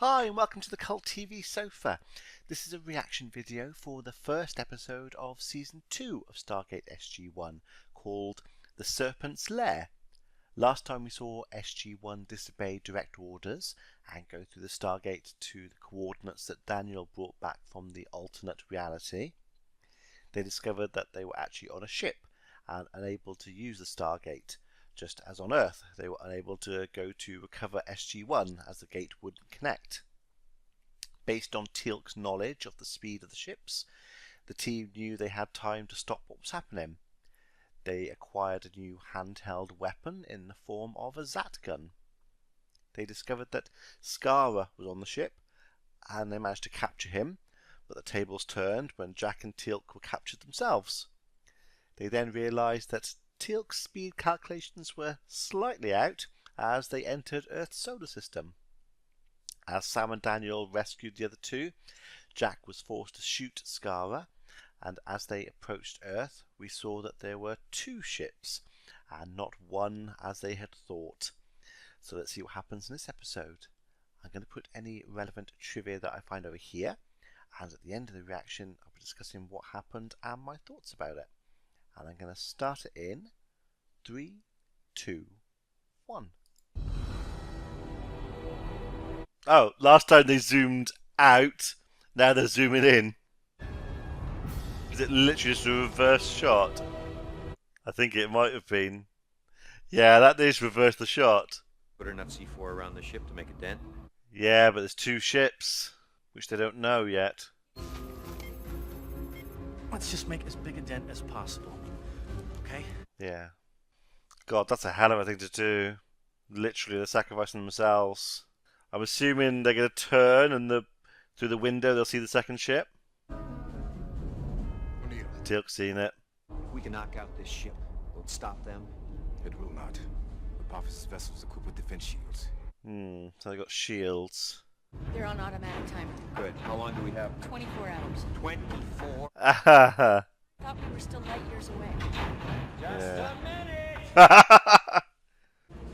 Hi and welcome to the Cult TV Sofa. This is a reaction video for the first episode of Season 2 of Stargate SG1 called The Serpent's Lair. Last time we saw SG1 disobey direct orders and go through the Stargate to the coordinates that Daniel brought back from the alternate reality. They discovered that they were actually on a ship and unable to use the Stargate. Just as on Earth, they were unable to go to recover SG1 as the gate wouldn't connect. Based on Teal'c's knowledge of the speed of the ships, the team knew they had time to stop what was happening. They acquired a new handheld weapon in the form of a Zat gun. They discovered that Skara was on the ship, and they managed to capture him, but the tables turned when Jack and Teal'c were captured themselves. They then realised that Teal'c's speed calculations were slightly out as they entered Earth's solar system. As Sam and Daniel rescued the other two, Jack was forced to shoot Skara, and as they approached Earth, we saw that there were two ships, and not one as they had thought. So let's see what happens in this episode. I'm going to put any relevant trivia that I find over here, and at the end of the reaction, I'll be discussing what happened and my thoughts about it. And I'm going to start it in 3, 2, 1. Oh, last time they zoomed out, now they're zooming in. Is it literally just a reverse shot? I think it might have been. Yeah, that is reverse the shot. Put enough C4 around the ship to make a dent? Yeah, but there's two ships, which they don't know yet. Let's just make as big a dent as possible. Okay? Yeah. God, that's a hell of a thing to do. Literally, they're sacrificing themselves. I'm assuming they're going to turn and through the window they'll see the second ship. Teal'c's seen it. If we can knock out this ship, will it stop them? It will not. Apophis' vessel is equipped with defense shields. So they got shields. They're on automatic timer. Good. How long do we have? 24 hours. 24? Ahaha. Thought we were still light years away. Just a minute!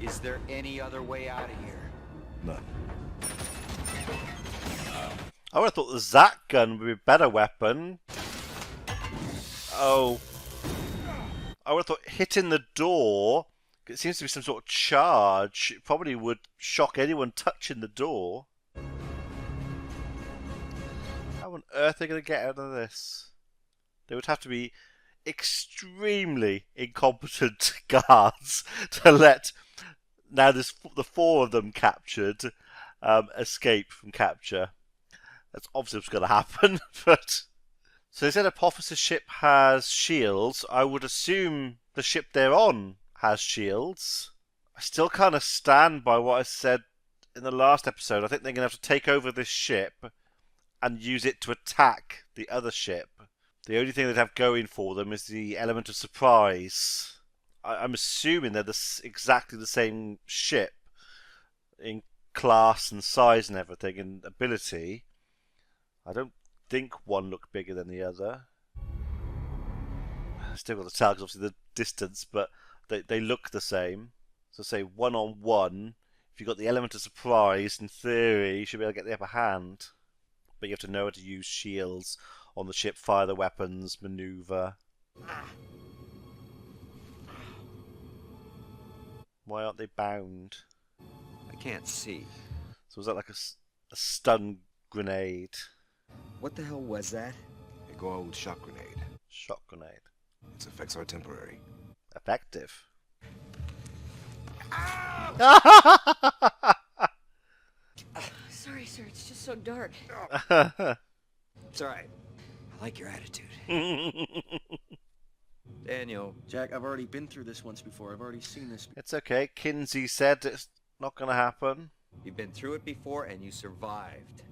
Is there any other way out of here? None. I would have thought the Zat gun would be a better weapon. Oh. I would have thought hitting the door, it seems to be some sort of charge, it probably would shock anyone touching the door. How on earth are they going to get out of this? They would have to be extremely incompetent guards to let, now there's the four of them captured, escape from capture. That's obviously what's going to happen, but... So they said Apophis' ship has shields. I would assume the ship they're on has shields. I still kind of stand by what I said in the last episode. I think they're going to have to take over this ship and use it to attack the other ship. The only thing they'd have going for them is the element of surprise. I'm assuming they're exactly the same ship in class and size and everything and ability. I don't think one looked bigger than the other. Still got to tell because obviously the distance, but they look the same. So say 1-on-1, if you've got the element of surprise, in theory you should be able to get the upper hand. But you have to know how to use shields on the ship, fire the weapons, maneuver. Why aren't they bound? I can't see. So was that like a stun grenade? What the hell was that? A gold shock grenade. Shock grenade. Its effects are temporary. Effective. Sorry, sir. It's just so dark. It's alright. I like your attitude. Daniel. Jack, I've already been through this once before. I've already seen this. It's okay. Kinsey said it's not going to happen. You've been through it before and you survived.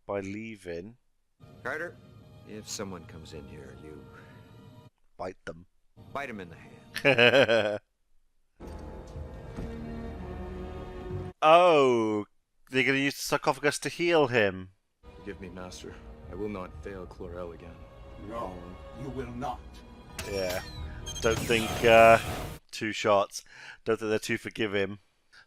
By leaving. Carter, if someone comes in here, you... Bite them. bite him in the hand. Oh, they're going to use the sarcophagus to heal him. Forgive me, Master. I will not fail Chlorel again. No, you will not. Yeah. Don't think 2 shots. Don't think they're too forgiving.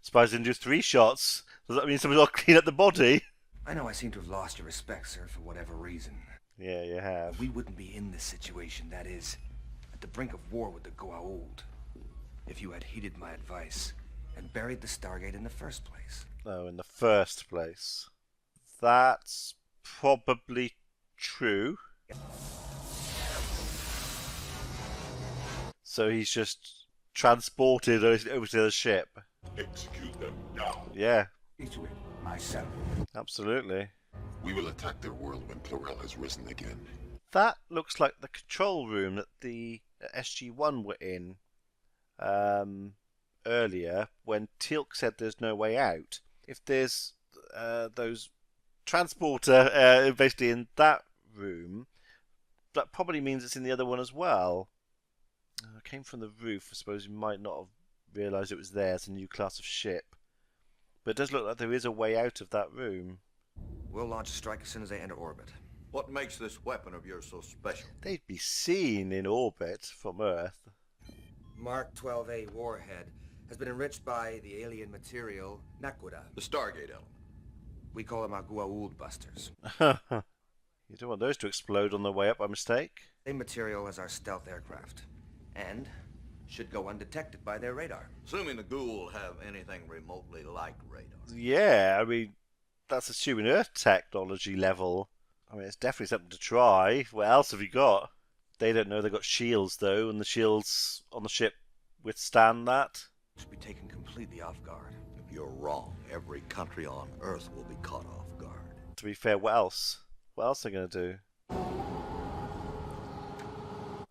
Surprised they didn't do 3 shots. Does that mean someone's got to clean up the body? I know I seem to have lost your respect, sir, for whatever reason. Yeah, you have. We wouldn't be in this situation, that is, at the brink of war with the Goa'uld, if you had heeded my advice and buried the Stargate in the first place. Oh, in the first place. That's probably true. So he's just transported over to the ship. Execute them now. Yeah, Into it myself. absolutely. We will attack their world when Chlorel has risen again. That looks like the control room that the SG1 were in earlier when Teal'c said there's no way out. If there's those transporter basically in that room, that probably means it's in the other one as well. It came from the roof. I suppose you might not have realised it was there as a new class of ship. But it does look like there is a way out of that room. We'll launch a strike as soon as they enter orbit. What makes this weapon of yours so special? They'd be seen in orbit from Earth. Mark 12A warhead has been enriched by the alien material Naquadah. The Stargate element. We call them our Goa'uld busters. You don't want those to explode on the way up by mistake. Same material as our stealth aircraft. And should go undetected by their radar. Assuming the Ghoul have anything remotely like radar. Yeah, I mean, that's assuming Earth technology level. I mean, it's definitely something to try. What else have you got? They don't know they've got shields, though, and the shields on the ship withstand that. Should be taken completely off guard. If you're wrong, every country on Earth will be caught off guard. To be fair, what else? What else are they going to do?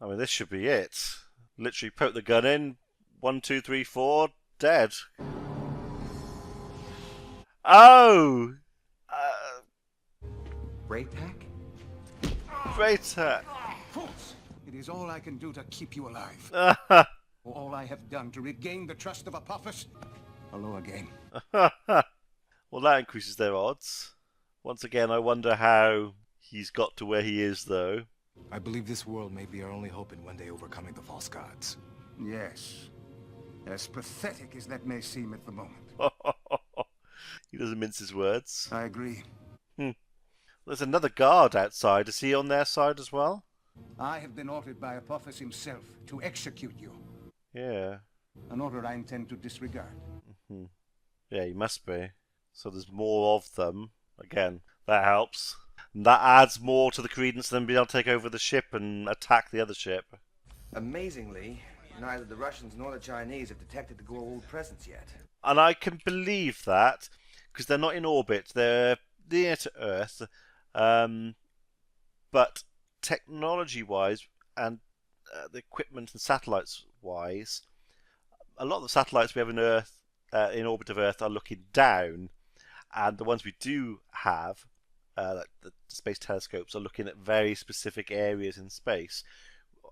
I mean, this should be it. Literally poke the gun in. 1, 2, 3, 4. Dead. Oh! Braypack? Greater. Fools! It is all I can do to keep you alive. All I have done to regain the trust of Apophis. Hello again. Well, that increases their odds. Once again, I wonder how he's got to where he is, though. I believe this world may be our only hope in one day overcoming the false gods. Yes. As pathetic as that may seem at the moment. He doesn't mince his words. I agree. There's another guard outside. Is he on their side as well? I have been ordered by Apophis himself to execute you. Yeah. An order I intend to disregard. Yeah, he must be. So there's more of them. Again, that helps. And that adds more to the credence of them being able to take over the ship and attack the other ship. Amazingly, neither the Russians nor the Chinese have detected the Goa'uld presence yet. And I can believe that, because they're not in orbit. They're near to Earth. But technology-wise and the equipment and satellites-wise, a lot of the satellites we have in Earth, in orbit of Earth, are looking down, and the ones we do have, like the space telescopes, are looking at very specific areas in space.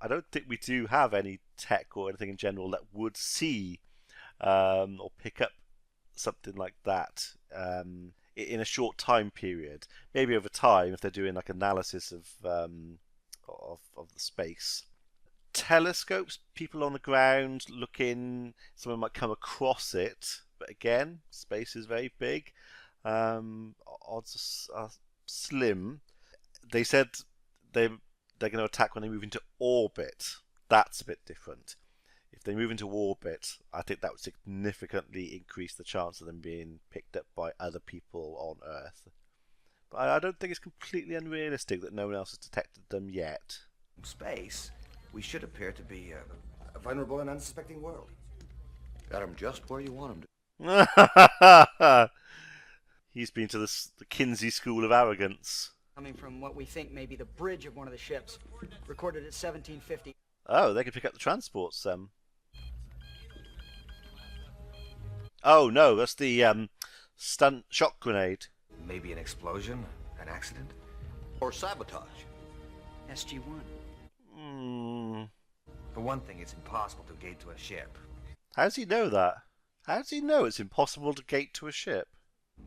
I don't think we do have any tech or anything in general that would see or pick up something like that in a short time period. Maybe over time, if they're doing like analysis of the space. Telescopes, people on the ground looking, someone might come across it, but again, space is very big. Odds are slim. They said they're going to attack when they move into orbit. That's a bit different. If they move into orbit, I think that would significantly increase the chance of them being picked up by other people on Earth. But I don't think it's completely unrealistic that no one else has detected them yet. In space, we should appear to be a vulnerable and unsuspecting world. Got him just where you want him to. He's been to the Kinsey School of Arrogance. Coming from what we think may be the bridge of one of the ships, recorded at 1750. Oh, they can pick up the transports. Oh no, that's the stunt shock grenade. Maybe an explosion, an accident, Or sabotage. SG1. For one thing, it's impossible to gate to a ship. How does he know that? How does he know it's impossible to gate to a ship?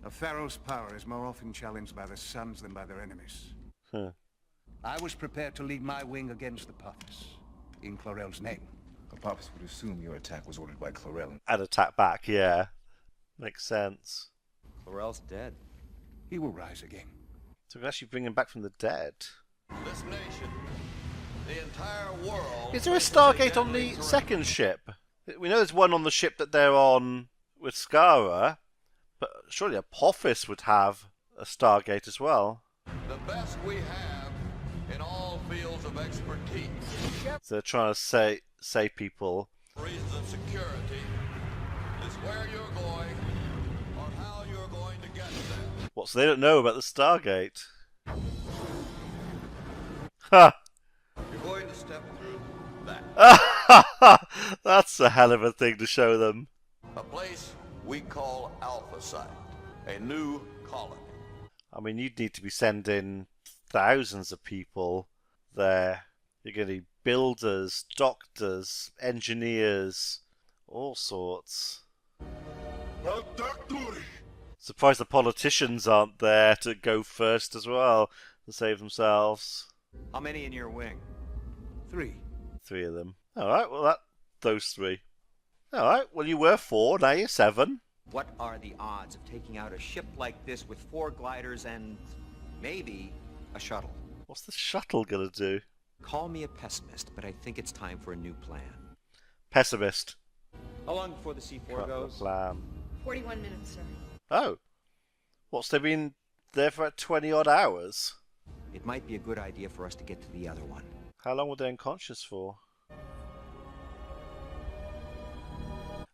A pharaoh's power is more often challenged by their sons than by their enemies. Huh. I was prepared to lead my wing against Apophis, in Chlorel's name. Apophis would assume your attack was ordered by Chlorel. And attack back, yeah. Makes sense. Chlorel's dead. he will rise again. So we can actually bring him back from the dead. This nation, the entire world... Is there a Stargate on the second ship? We know there's one on the ship that they're on with Skara, but surely Apophis would have a Stargate as well. The best we have in all fields of expertise. So they're trying to say people. Reasons of security is where you're going or how you're going to get there. What, so they don't know about the Stargate? Ha! You're going to step through that. That's a hell of a thing to show them. A place we call Alpha Site, a new colony. I mean, you'd need to be sending thousands of people there. You're going to need builders, doctors, engineers, all sorts. Surprised the politicians aren't there to go first as well, to save themselves. How many in your wing? 3. 3 of them. Alright, well, those 3. Alright, well, you were 4, now you're 7. What are the odds of taking out a ship like this with 4 gliders and maybe a shuttle? What's the shuttle gonna do? Call me a pessimist, but I think it's time for a new plan. Pessimist. How long before the C4 Cut the goes? plan. 41 minutes, sir. Oh. What's they been there for 20 odd hours? It might be a good idea for us to get to the other one. How long were they unconscious for?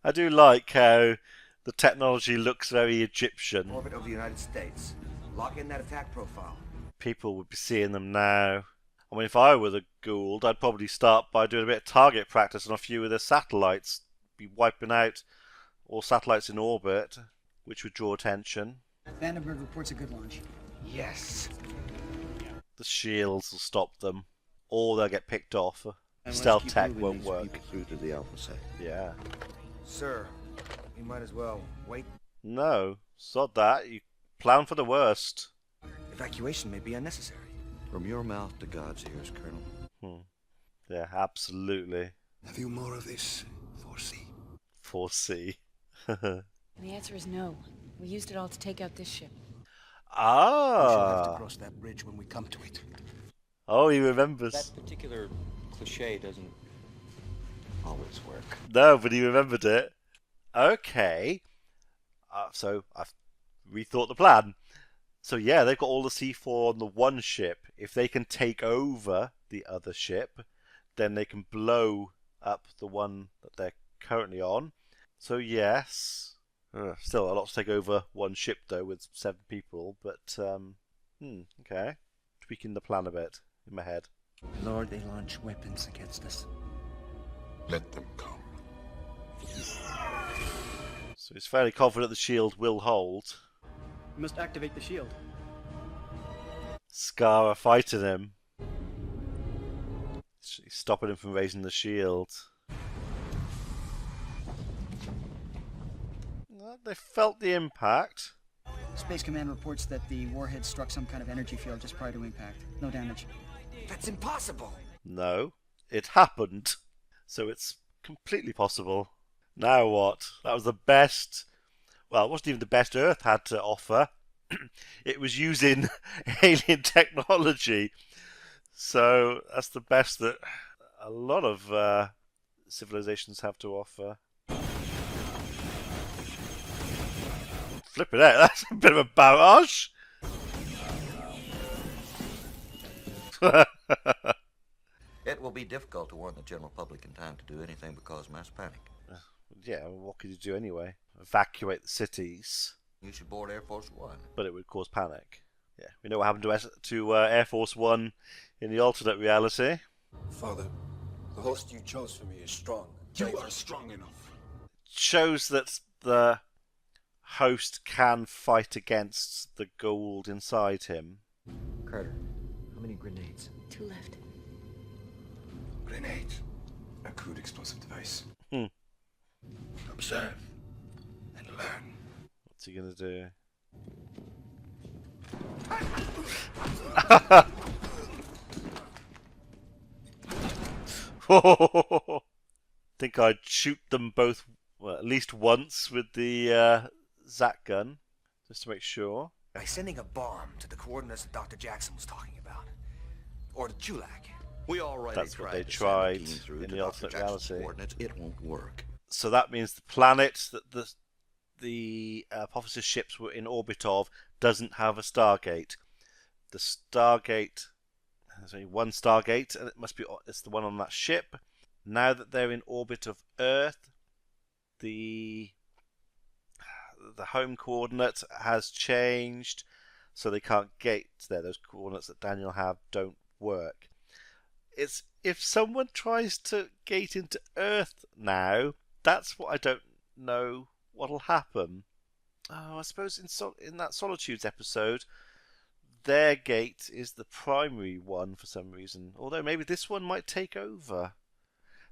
I do like how the technology looks very Egyptian. Orbit of the United States. Lock in that attack profile. People would be seeing them now. I mean, if I were the Gould, I'd probably start by doing a bit of target practice on a few of their satellites. Be wiping out all satellites in orbit, which would draw attention. Vandenberg reports a good launch. Yes. The shields will stop them, or they'll get picked off. Stealth tech won't work. Through to the Alpha Site. Yeah. Sir, we might as well wait. No, sod that. You plan for the worst. Evacuation may be unnecessary. From your mouth to God's ears, Colonel. Yeah, absolutely. Have you more of this? 4C. 4C. The answer is no. We used it all to take out this ship. We shall have to Ah. cross that bridge when we come to it. Oh, he remembers. That particular cliche doesn't always work. No, but he remembered it. Okay. So I've rethought the plan. So yeah, they've got all the C4 on the one ship. If they can take over the other ship, then they can blow up the one that they're currently on. So yes. Still a lot to take over one ship though with 7 people, but okay. Tweaking the plan a bit in my head. Lord, they launch weapons against us. Let them come. So he's fairly confident the shield will hold. We must activate the shield. Skara fighting him. He's stopping him from raising the shield. They felt the impact. Space Command reports that the warhead struck some kind of energy field just prior to impact. No damage. That's impossible. No, it happened. So it's completely possible. Now what? That was the best. Well, it wasn't even the best Earth had to offer. It was using alien technology. So that's the best that a lot of civilizations have to offer. Flipping out, that's a bit of a barrage. It will be difficult to warn the general public in time to do anything but cause mass panic. Yeah, what could you do anyway? Evacuate the cities. You should board Air Force One. But it would cause panic. Yeah, we know what happened to Air Force One in the alternate reality. Father, the host you chose for me is strong. You are strong enough. Shows that the host can fight against the Gould inside him. Carter, how many grenades? 2 left. Grenade. A crude explosive device. Observe and learn. What's he gonna do? Think I'd shoot them both, well, at least once with the Zat gun, just to make sure. by sending a bomb to the coordinates that Dr. Jackson was talking about. Or to Chulak. We already That's what they to tried send a team through in to the Dr. alternate Jackson's reality. coordinates. It won't work. So that means the planet that the Apophis ships were in orbit of doesn't have a Stargate. The Stargate, there's only one Stargate, and it's the one on that ship. Now that they're in orbit of Earth, the home coordinate has changed, so they can't gate there. Those coordinates that Daniel have don't work. It's if someone tries to gate into Earth now, that's what I don't know what'll happen. Oh, I suppose in that Solitudes episode, their gate is the primary one for some reason. Although maybe this one might take over.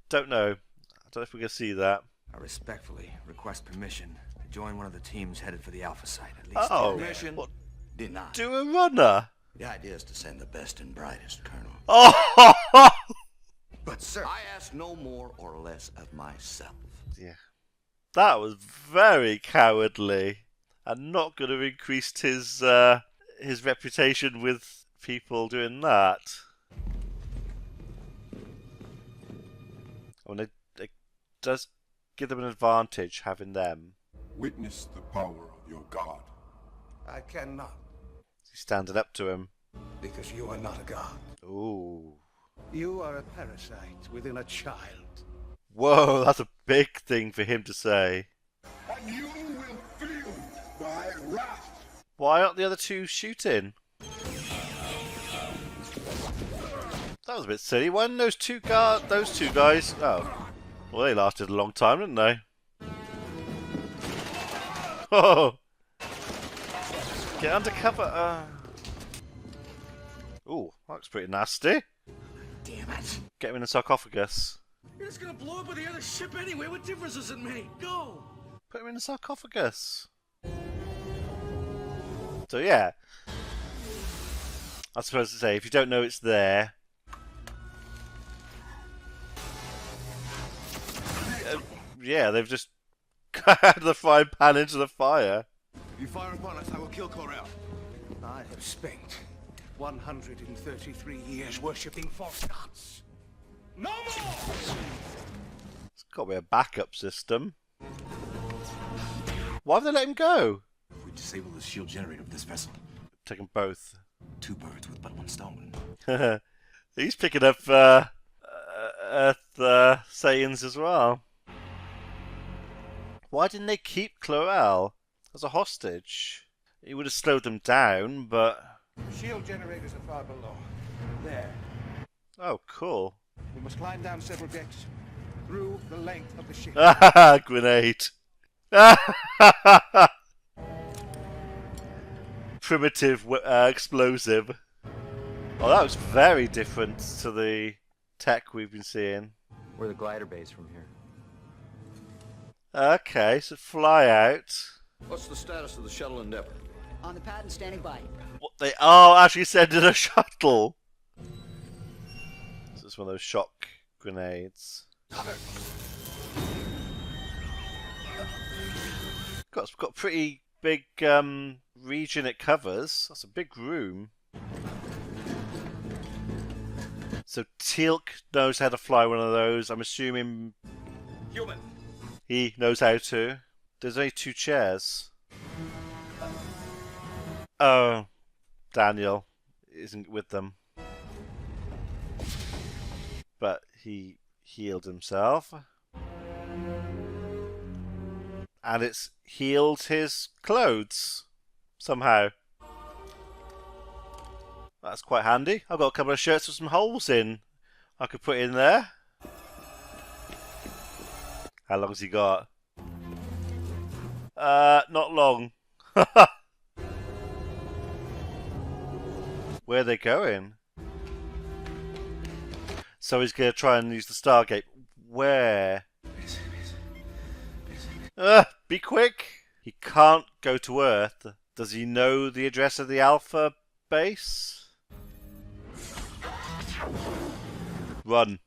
Don't know. I don't know if we're going to see that. I respectfully request permission to join one of the teams headed for the Alpha site. At least Permission what? denied. Do a runner. The idea is to send the best and brightest, Colonel. Oh! But, sir, I ask no more or less of myself. Yeah. That was very cowardly. And not going to increase his reputation with people doing that. I mean, it does give them an advantage having them. Witness the power of your god. I cannot, He's standing up to him. because you are not a god. Ooh. You are a parasite within a child. Whoa, that's a big thing for him to say. And you will feel my wrath. Why aren't the other two shooting? That was a bit silly. Why didn't those two guys? Oh, well, they lasted a long time, didn't they? Oh, get under cover. Ooh, that looks pretty nasty. Damn it. Get him in the sarcophagus. You're just gonna blow up with the other ship anyway. What difference does it make? Go! Put him in the sarcophagus. So yeah, I suppose to say if you don't know it's there. Yeah, they've just had the frying pan into the fire. If you fire upon us, I will kill Corel. I have spent 133 years worshipping false gods. No more! It's got to be a backup system. Why have they let him go? If we disable the shield generator of this vessel, Take them both. 2 birds with but 1 stone. He's picking up Earth sayings as well. Why didn't they keep Chlorel as a hostage? He would have slowed them down, but... Shield generators are far below. There. Oh, cool. We must climb down several decks through the length of the ship. Grenade. Primitive explosive. Oh, that was very different to the tech we've been seeing. We're the glider base from here. Okay, so fly out. What's the status of the shuttle Endeavor? On the pad and standing by. What they are actually sending a shuttle. So it's one of those shock grenades. Got a pretty big region it covers. That's a big room. So Teal'c knows how to fly one of those. I'm assuming Human. he knows how to. There's only 2 chairs. Oh, Daniel isn't with them. But he healed himself. And it's healed his clothes somehow. That's quite handy. I've got a couple of shirts with some holes in. I could put in there. How long's he got? Not long. Where are they going? So he's going to try and use the Stargate. Where? Be quick! He can't go to Earth. Does he know the address of the Alpha base? Run.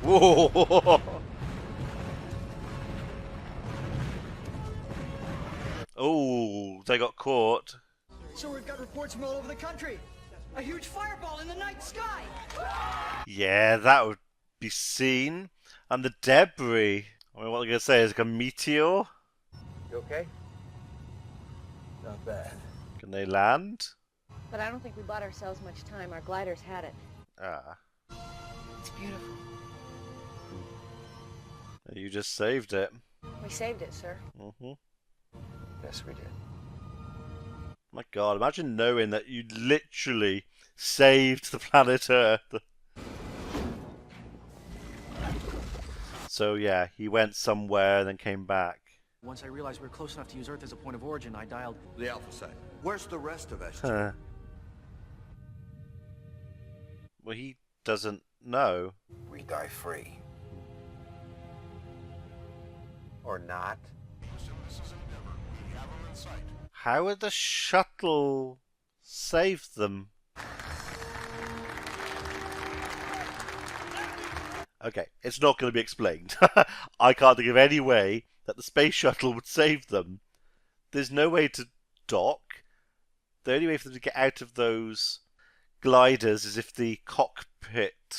Whoa! Oh, they got caught. So we've got reports from all over the country. A huge fireball in the night sky. Yeah, that would be seen. And the debris. I mean, what are they going to say? Is it like a meteor? You okay? Not bad. Can they land? But I don't think we bought ourselves much time. Our gliders had it. Ah. It's beautiful. You just saved it. We saved it, sir. Mm-hmm. Yes, we did. My God, imagine knowing that you literally saved the planet Earth. So yeah, he went somewhere and then came back. Once I realized we were close enough to use Earth as a point of origin, I dialed... The Alpha site. Where's the rest of us? Well, he doesn't know. We die free. Or not. How would the shuttle save them? Okay, it's not going to be explained. I can't think of any way that the space shuttle would save them. There's no way to dock. The only way for them to get out of those gliders is if the cockpit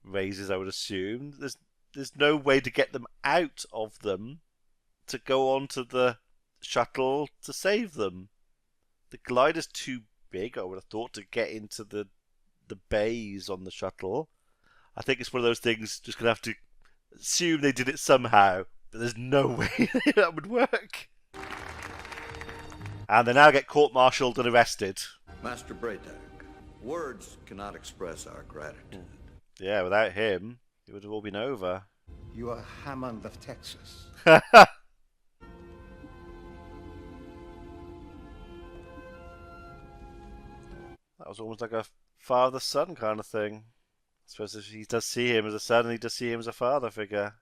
raises, I would assume. There's no way to get them out of them to go onto the shuttle to save them. The glider's too big, I would have thought, to get into the bays on the shuttle. I think it's one of those things, just going to have to assume they did it somehow, but there's no way that would work. And they now get court-martialed and arrested. Master Braytag, words cannot express our gratitude. Yeah, without him, it would have all been over. You are Hammond of Texas. That was almost like a father-son kind of thing. I suppose if he does see him as a son, and he does see him as a father figure.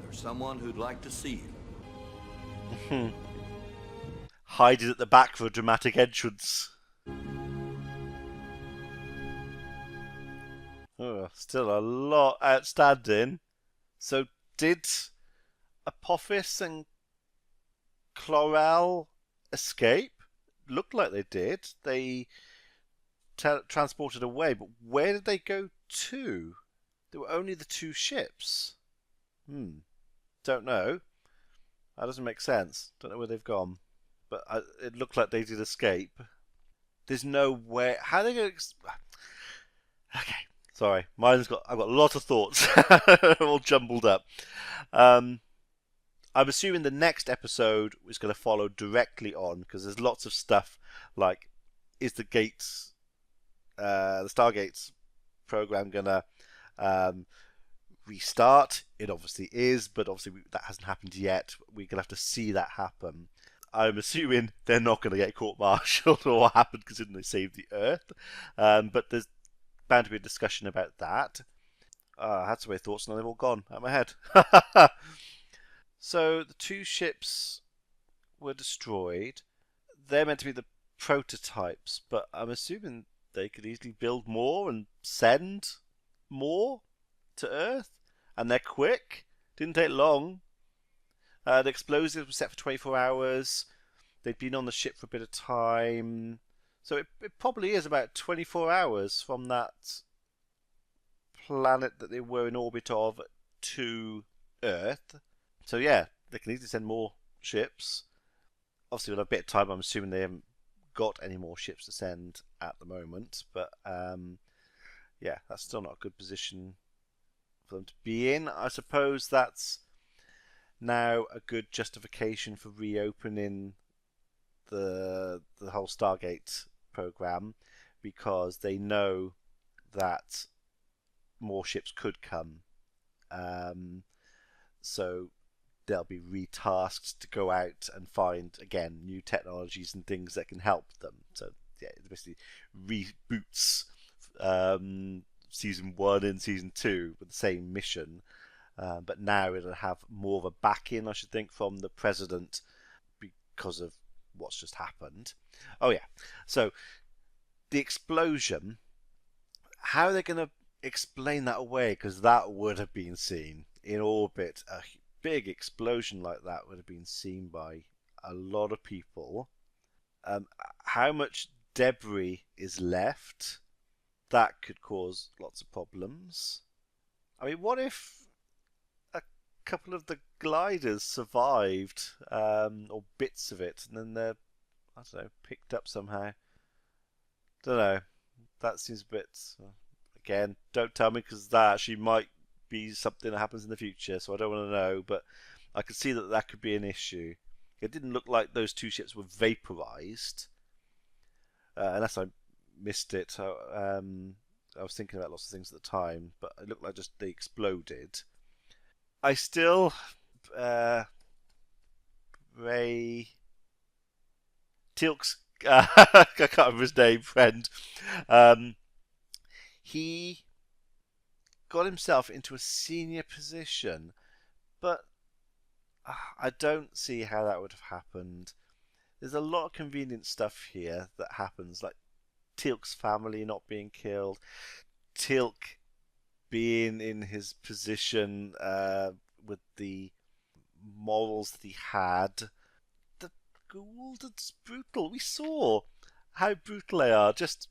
There's someone who'd like to see you. Hiding at the back for a dramatic entrance. Oh, still a lot outstanding. So did Apophis and Chloral escape? Looked like they did. They transported away, but where did they go to? There were only the two ships. Don't know. That doesn't make sense. Don't know where they've gone. But it looked like they did escape. There's no way. How are they going to... Okay. Sorry. I've got a lot of thoughts. All jumbled up. I'm assuming the next episode is going to follow directly on, because there's lots of stuff like, is the gates... the Stargates program gonna restart? It obviously is, but obviously that hasn't happened yet. We're gonna have to see that happen. I'm assuming they're not going to get court-martialed or what happened considering they saved the Earth. But there's bound to be a discussion about that. I had some thoughts and they've all gone out of my head. So the two ships were destroyed. They're meant to be the prototypes, but I'm assuming they could easily build more and send more to Earth. And they're quick. Didn't take long. The explosives were set for 24 hours. They'd been on the ship for a bit of time. So it probably is about 24 hours from that planet that they were in orbit of to Earth. So yeah, they can easily send more ships. Obviously with a bit of time, I'm assuming they haven't got any more ships to send at the moment. But yeah, that's still not a good position for them to be in. I suppose that's now a good justification for reopening the whole Stargate program, because they know that more ships could come. So they'll be retasked to go out and find, again, new technologies and things that can help them. So yeah, it basically reboots season 1 and season 2 with the same mission. But now it'll have more of a back-in, I should think, from the president because of what's just happened. Oh yeah, so the explosion, how are they going to explain that away? Because that would have been seen in orbit. A big explosion like that would have been seen by a lot of people. How much debris is left? That could cause lots of problems. I mean, what if a couple of the gliders survived, or bits of it, and then they're, I don't know, picked up somehow? Don't know. That seems a bit. Again, don't tell me, because that actually might be something that happens in the future, so I don't want to know. But I could see that that could be an issue. It didn't look like those two ships were vaporized, unless I missed it. I was thinking about lots of things at the time, but it looked like just they exploded. I still, Ray Teal'c's, I can't remember his name, friend. He got himself into a senior position, but I don't see how that would have happened. There's a lot of convenient stuff here that happens, like Teal'c's family not being killed, Teal'c being in his position with the morals that he had. The Gould, it's brutal. We saw how brutal they are. Just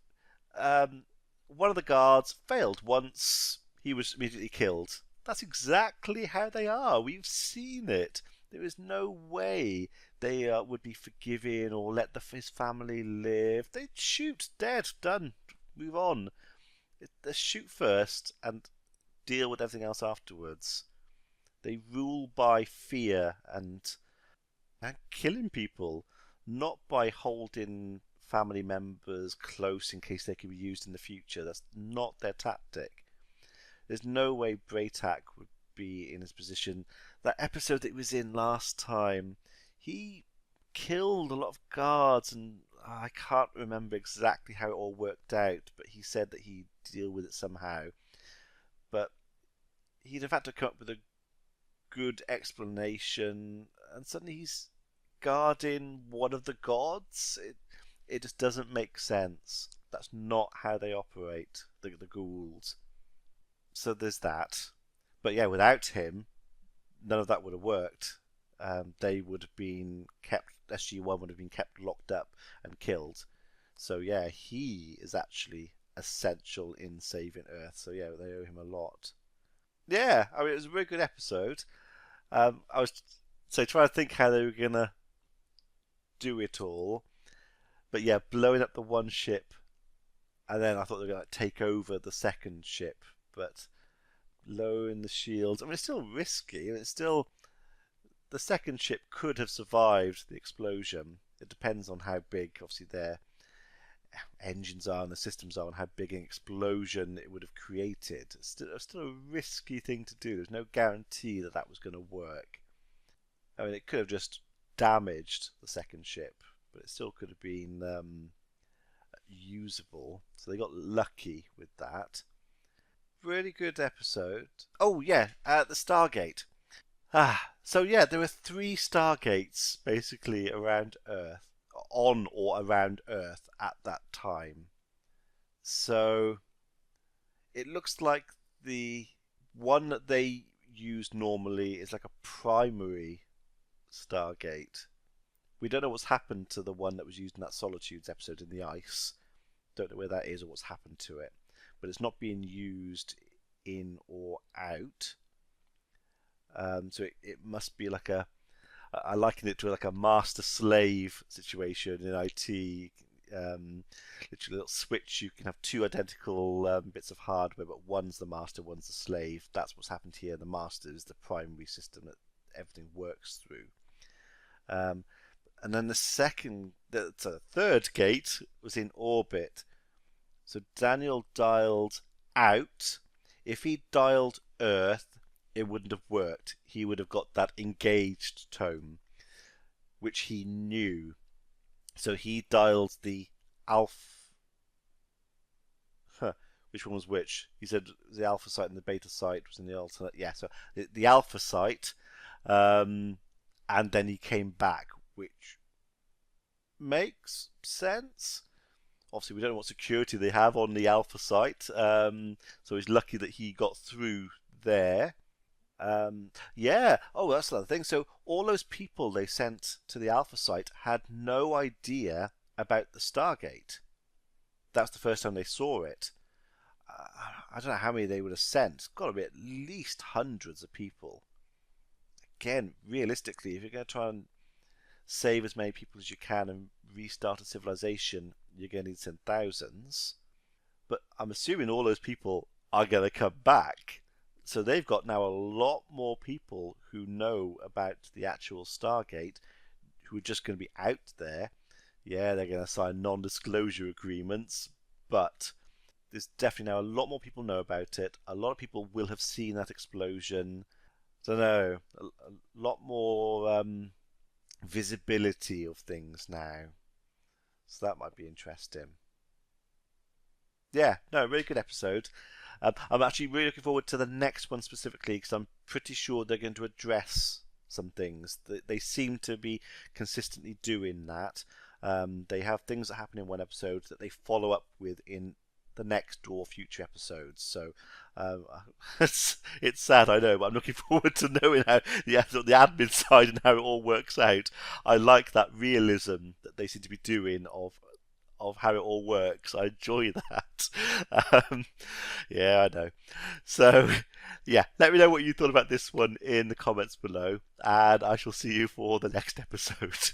one of the guards failed once, he was immediately killed. That's exactly how they are. We've seen it. There is no way they would be forgiving or let his family live. They'd shoot, dead, done, move on. They shoot first and deal with everything else afterwards. They rule by fear and killing people, not by holding family members close in case they could be used in the future. That's not their tactic. There's no way Braytak would be in his position. That episode that he was in last time, he killed a lot of guards, and I can't remember exactly how it all worked out, but he said that he'd deal with it somehow. But he'd have had to come up with a good explanation, and suddenly he's guarding one of the gods. It just doesn't make sense. That's not how they operate, the Goulds. So there's that. But yeah, without him, none of that would have worked. They would have been kept, SG1 would have been kept locked up and killed. So yeah, he is actually essential in saving Earth. So yeah, they owe him a lot. Yeah, I mean, it was a very good episode. I was trying to think how they were going to do it all. But yeah, blowing up the one ship, and then I thought they were going to take over the second ship, but lowering the shields. I mean, it's still risky. I mean, it's still, the second ship could have survived the explosion. It depends on how big, obviously, their engines are and the systems are, and how big an explosion it would have created. It's still a risky thing to do. There's no guarantee that that was going to work. I mean, it could have just damaged the second ship, but it still could have been usable. So they got lucky with that. Really good episode. Oh yeah, the Stargate. So yeah, there were 3 Stargates basically around Earth, on or around Earth at that time. So it looks like the one that they use normally is like a primary Stargate. We don't know what's happened to the one that was used in that Solitudes episode in the ice. Don't know where that is or what's happened to it. But it's not being used in or out. So it must be like I liken it to like a master-slave situation in IT. Literally a little switch. You can have 2 identical bits of hardware, but one's the master, one's the slave. That's what's happened here. The master is the primary system that everything works through. And then the third gate was in orbit. So Daniel dialed out. If he dialed Earth, it wouldn't have worked. He would have got that engaged tone, which he knew. So he dialed the alpha. Which one was which? He said the alpha site and the beta site was in the alternate. Yeah, so the alpha site, and then he came back, which makes sense. Obviously, we don't know what security they have on the alpha site, so he's lucky that he got through there. Yeah. Oh, that's another thing. So all those people they sent to the Alpha site had no idea about the Stargate. That's the first time they saw it. I don't know how many they would have sent. It's got to be at least hundreds of people. Again, realistically, if you're going to try and save as many people as you can and restart a civilization, you're going to need to send thousands. But I'm assuming all those people are going to come back. So they've got now a lot more people who know about the actual Stargate, who are just going to be out there. Yeah, they're going to sign non-disclosure agreements, but there's definitely now a lot more people know about it. A lot of people will have seen that explosion. I don't know, a lot more visibility of things now. So that might be interesting. Yeah, no, really good episode. I'm actually really looking forward to the next one specifically because I'm pretty sure they're going to address some things. They seem to be consistently doing that. They have things that happen in one episode that they follow up with in the next or future episodes. So it's sad, I know, but I'm looking forward to knowing how the admin side and how it all works out. I like that realism that they seem to be doing of how it all works. I enjoy that. Yeah, I know. So, yeah, let me know what you thought about this one in the comments below, and I shall see you for the next episode.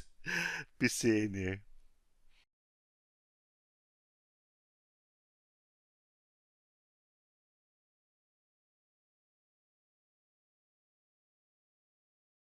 Be seeing you.